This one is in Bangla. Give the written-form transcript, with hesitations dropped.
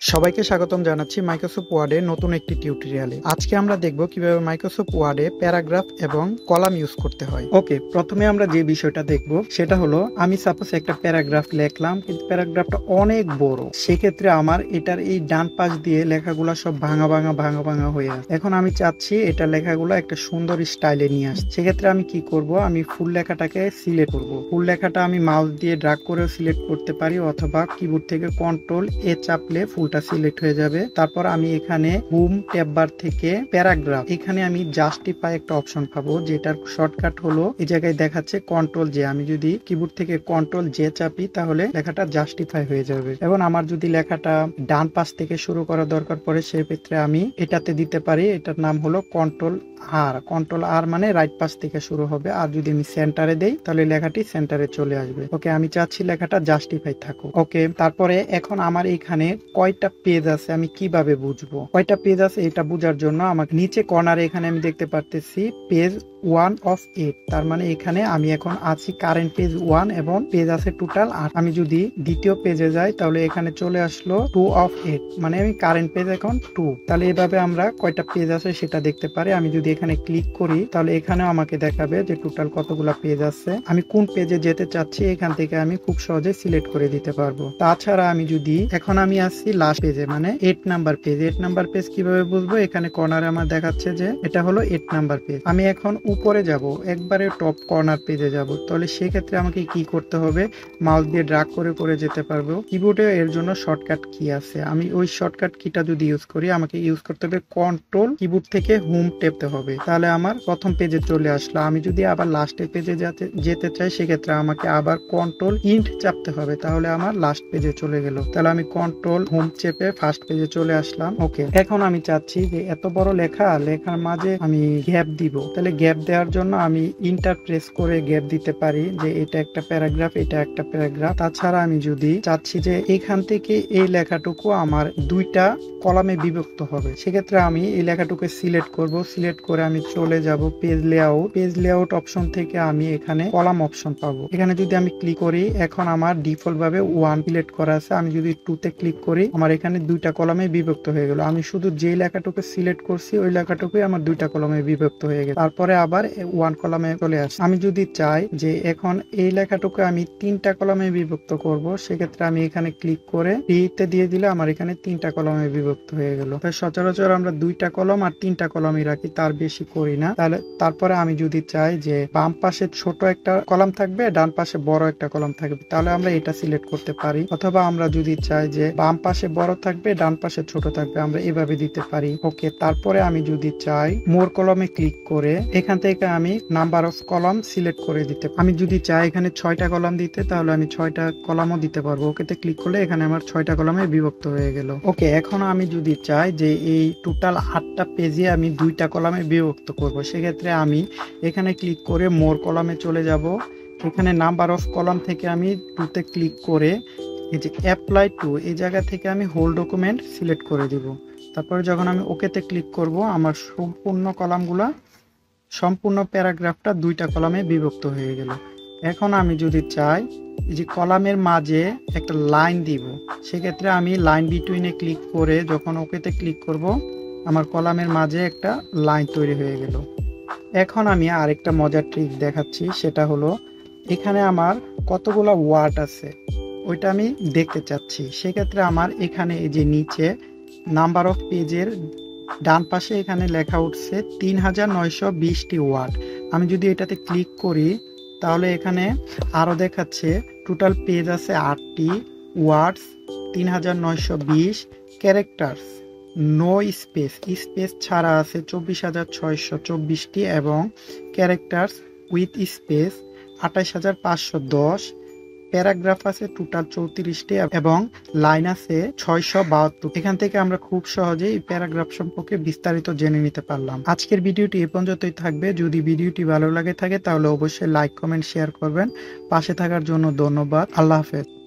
সবাইকে স্বাগতম জানাচ্ছি মাইক্রোসফট ওয়ার্ডে নতুন একটি টিউটোরিয়ালে। আজকে আমরা দেখব কিভাবে মাইক্রোসফট ওয়ার্ডে প্যারাগ্রাফ এবং কলাম ইউজ করতে হয়। ওকে, প্রথমে আমরা যে বিষয়টা দেখব সেটা হলো, আমি সাপোজ একটা প্যারাগ্রাফ লিখলাম, কিন্তু প্যারাগ্রাফটা অনেক বড়। সেক্ষেত্রে আমার এটার এই ডান পাশ দিয়ে লেখাগুলো সব ভাঙা ভাঙা হয়ে আছে। এখন আমি চাচ্ছি এটা লেখাগুলো একটা সুন্দর স্টাইলে নিয়ে আসতে। সেক্ষেত্রে আমি কি করব, আমি ফুল লেখাটাকে সিলেক্ট করব। ফুল লেখাটা আমি মাউস দিয়ে ড্র্যাগ করেও সিলেক্ট করতে পারি, অথবা কিবোর্ড থেকে কন্ট্রোল এ চাপলে ফুলটা সিলেক্ট হয়ে যাবে। তারপর আমি এখানে হোম ট্যাব বার থেকে প্যারাগ্রাফ, এখানে আমি জাস্টিফাই একটা অপশন পাবো, যেটার শর্টকাট হলো এই জায়গায় দেখাচ্ছে কন্ট্রোল জে। আমি যদি কিবোর্ড থেকে কন্ট্রোল জে চাপি তাহলে লেখাটা জাস্টিফাই হয়ে যাবে। এবং আমার যদি লেখাটা ডান পাশ থেকে শুরু করা দরকার পড়ে, সেক্ষেত্রে আমি এটাতে দিতে পারি। এটার নাম হলো কন্ট্রোল আর। কন্ট্রোল আর মানে রাইট পাশ থেকে শুরু হবে। আর যদি আমি সেন্টারে দেই তাহলে লেখাটি সেন্টারে চলে আসবে। ওকে, আমি চাচ্ছি লেখাটা জাস্টিফাই থাকুক। ওকে, তারপরে এখন আমার এখানে কয়টা পেজ আছে আমি কিভাবে বুঝবো কয়টা পেজ আছে, এটা বোঝার জন্য আমাকে নিচে কর্নারে এখানে আমি দেখতে পারতেছি পেজ 1 of 8। তার মানে এখানে আমি এখন আছি কারেন্ট পেজ 1 এবং পেজ আছে টোটাল 8। আমি যদি দ্বিতীয় পেজে যাই তাহলে এখানে চলে আসলো 2 of 8, মানে আমি কারেন্ট পেজ এখন 2। তাহলে এভাবে আমরা কয়টা পেজ আছে সেটা দেখতে পারি। আমি যদি এখানে ক্লিক করি তাহলে এখানেও আমাকে দেখাবে যে টোটাল কতগুলা পেজ আছে। আমি কোন পেজে যেতে চাচ্ছি এখান থেকে আমি খুব সহজে সিলেক্ট করে দিতে পারবো। তাছাড়া আমি যদি এখন আমি আসছি লাস্ট পেজে, মানে 8 নাম্বার পেজ। 8 নাম্বার পেজ কিভাবে বুঝবো, এখানে কর্নারে আমার দেখাচ্ছে যে এটা হলো 8 নাম্বার পেজ। আমি এখন উপরে যাব, একবারে টপ কর্নার পেজে যাব। তাহলে সেক্ষেত্রে আমাকে কি করতে হবে, মাউস দিয়ে ড্র্যাগ করে করে যেতে পারবো। কিবোর্ডে এর জন্য শর্টকাট কি আছে, আমি ওই শর্টকাট কিটা যদি ইউজ করি, আমাকে ইউজ করতে হবে কন্ট্রোল, কিবোর্ড থেকে হোম টেপতে হবে। তাহলে আমার প্রথম পেজে চলে আসলো। আমি যদি আবার লাস্টের পেজে যেতে চাই, সেক্ষেত্রে আমাকে আবার কন্ট্রোল ইন্ট চাপতে হবে। তাহলে আমার লাস্ট পেজে চলে গেল। তাহলে আমি কন্ট্রোল হোম চেপে ফার্স্ট পেজে চলে আসলাম। ওকে, এখন আমি চাচ্ছি যে এত বড় লেখার মাঝে আমি গ্যাপ দিব। তাহলে গ্যাপ দেওয়ার জন্য আমি ইন্টার প্রেস করে গ্যাপ দিতে পারি, যে এটা একটা প্যারাগ্রাফ, এটা একটা প্যারাগ্রাফ। তাছাড়া আমি যদি চাচ্ছি যে এখান থেকে এই লেখাটুকু আমার দুইটা কলামে বিভক্ত হবে, সেক্ষেত্রে আমি এই লেখাটুকু সিলেক্ট করব। সিলেক্ট করে আমি চলে যাব page layout. Page layout option থেকে আমি এখানে কলাম অপশন পাবো। এখানে যদি আমি ক্লিক করি, এখন আমার ডিফল্ট ভাবে 1 সিলেক্ট করা আছে। আমি যদি 2 তে ক্লিক করি, আমার এখানে দুইটা কলামে বিভক্ত হয়ে গেল। আমি শুধু যে লেখাটুকু সিলেক্ট করছি ওই লেখাটুকুই আমার দুইটা কলামে বিভক্ত হয়ে গেল। তারপরে আবার 1 কলামে চলে আসে। আমি যদি চাই যে এখন এই লেখাটুকু আমি 3টা কলামে বিভক্ত করব, সেক্ষেত্রে আমি এখানে ক্লিক করে তে দিয়ে দিলে আমার এখানে 3টা কলামে বিভক্ত হয়ে গেল। সচরাচর আমরা 2টা কলম আর 3টা কলামই রাখি, তার বেশি করি না। তারপরে আমি যদি চাই যে বাম পাশে ছোট একটা কলাম থাকবে, ডান পাশে বড় একটা কলাম থাকবে, তাহলে আমরা এটা সিলেক্ট করতে পারি। অথবা আমরা যদি চাই যে বাম পাশে বড় থাকবে, ডান পাশে ছোট থাকবে, আমরা এভাবে দিতে পারি। ওকে, তারপরে আমি যদি চাই মোর কলমে ক্লিক করে এখান থেকে আমি নাম্বার অফ কলাম সিলেক্ট করে দিতে। আমি যদি চাই এখানে 6টা কলাম দিতে, তাহলে আমি 6টা কলামও দিতে পারবো। ওকেতে ক্লিক করলে এখানে আমার 6টা কলামে বিভক্ত হয়ে গেল। ওকে, এখন আমি যদি চাই যে এই টোটাল 8টা পেজে আমি 2টা কলামে বিভক্ত করব, সেক্ষেত্রে আমি এখানে ক্লিক করে মোর কলামে চলে যাব। এখানে নাম্বার অফ কলাম থেকে আমি 2তে ক্লিক করে এই যে অ্যাপ্লাই টু, এই জায়গা থেকে আমি হোল ডকুমেন্ট সিলেক্ট করে দিব। তারপরে যখন আমি ওকেতে ক্লিক করব, আমার সম্পূর্ণ প্যারাগ্রাফটা 2টা কলামে বিভক্ত হয়ে গেল। এখন আমি যদি চাই এই যে কলামের মাঝে একটা লাইন দিব, সেক্ষেত্রে আমি লাইন বিটুইনে ক্লিক করে যখন ওকেতে ক্লিক করব, আমার কলামের মাঝে একটা লাইন তৈরি হয়ে গেল। এখন আমি আরেকটা মজার ট্রিক দেখাচ্ছি, সেটা হলো এখানে আমার কতগুলো ওয়ার্ড আছে ওইটা আমি দেখতে চাচ্ছি। সেক্ষেত্রে আমার এখানে এই যে নিচে নাম্বার অফ পেজের ডান পাশে এখানে লেখা উঠছে 3920টি ওয়ার্ড। আমি যদি এটাতে ক্লিক করি তাহলে এখানে আরো দেখাচ্ছে টোটাল পেজ আছে 8টি, ওয়ার্ডস 3920, ক্যারেক্টার্স নো স্পেস ছাড়া আছে 24624টি, এবং ক্যারেক্টার্স উইথ স্পেস 28510, প্যারাগ্রাফ আছে টোটাল 34টি এবং লাইন আছে 672। এখান থেকে আমরা খুব সহজেই এই প্যারাগ্রাফ সম্পর্কে বিস্তারিত জেনে নিতে পারলাম। আজকের ভিডিওটি এ পর্যন্তই থাকবে। যদি ভিডিওটি ভালো লাগে থাকে তাহলে অবশ্যই লাইক, কমেন্ট, শেয়ার করবেন। পাশে থাকার জন্য ধন্যবাদ। আল্লাহ হাফেজ।